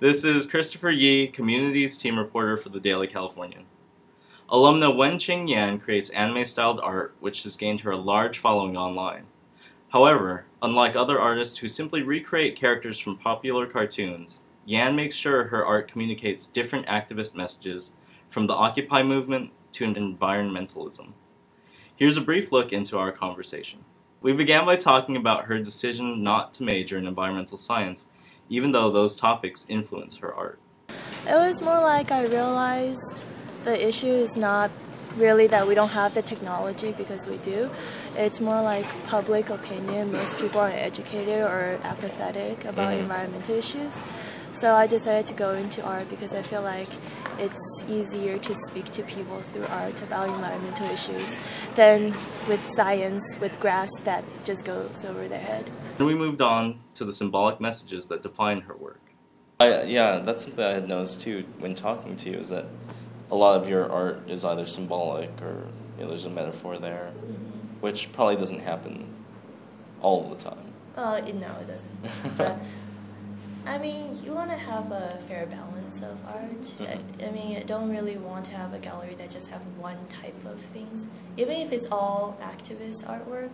This is Christopher Yi, Communities Team Reporter for the Daily Californian. Alumna Wenqing Yan creates anime-styled art, which has gained her a large following online. However, unlike other artists who simply recreate characters from popular cartoons, Yan makes sure her art communicates different activist messages, from the Occupy movement to environmentalism. Here's a brief look into our conversation. We began by talking about her decision not to major in environmental science, even though those topics influence her art. It was more like I realized the issue is not really that we don't have the technology, because we do. It's more like public opinion. Most people aren't educated or apathetic about environmental issues. So I decided to go into art because I feel like it's easier to speak to people through art about environmental issues than with science, with graphs that just goes over their head. And we moved on to the symbolic messages that define her work. Yeah, that's something I had noticed too when talking to you, is that a lot of your art is either symbolic or there's a metaphor there, which probably doesn't happen all the time. No, it doesn't. But I mean, you want to have a fair balance of art. I mean, I don't really want to have a gallery that just have one type of things. Even if it's all activist artwork,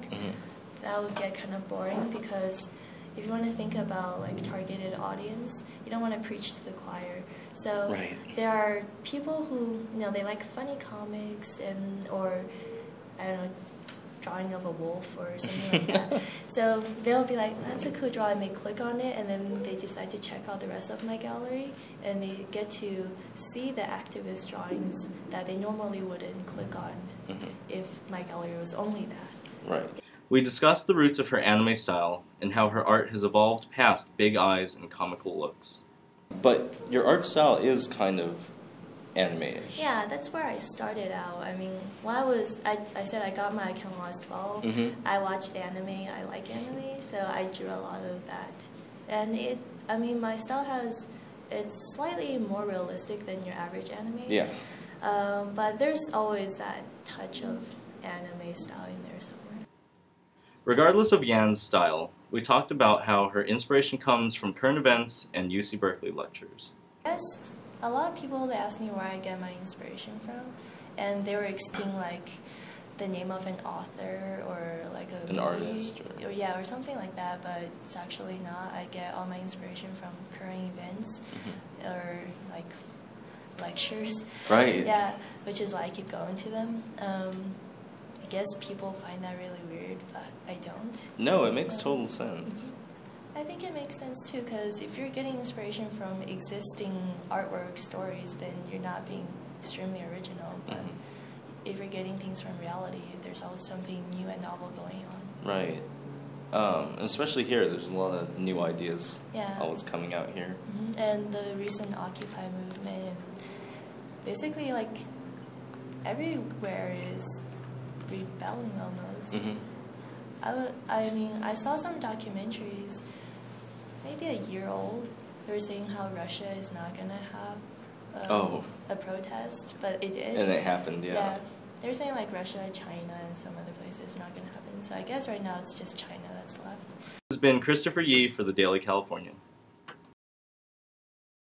that would get kind of boring, because if you want to think about like targeted audience, you don't want to preach to the choir. So there are people who, they like funny comics or I don't know, drawing of a wolf or something like that. So they'll be like, that's a cool drawing, and they click on it, and then they decide to check out the rest of my gallery, and they get to see the activist drawings that they normally wouldn't click on if my gallery was only that. Right. We discussed the roots of her anime style and how her art has evolved past big eyes and comical looks. But your art style is kind of anime-ish. Yeah, that's where I started out. I mean, when I said I got my account when I was 12, I watched anime, I like anime, so I drew a lot of that. And my style it's slightly more realistic than your average anime. Yeah. But there's always that touch of anime style in there somewhere. Regardless of Yan's style, we talked about how her inspiration comes from current events and UC Berkeley lectures. Yes, a lot of people, they ask me where I get my inspiration from, and they were expecting like the name of an author or like an artist or something like that, but it's actually not. I get all my inspiration from current events or like lectures. Right. Yeah, which is why I keep going to them. I guess people find that really weird, but I don't. No, it makes total sense. I think it makes sense too, because if you're getting inspiration from existing artwork stories, then you're not being extremely original. But if you're getting things from reality, there's always something new and novel going on. Right. Especially here, there's a lot of new ideas always coming out here. And the recent Occupy movement, basically like everywhere is rebelling almost. I saw some documentaries, maybe a year old. They were saying how Russia is not going to have a protest, but it did. And it happened, yeah. They're saying like Russia, China, and some other places not going to happen. So I guess right now it's just China that's left. This has been Christopher Yi for the Daily Californian.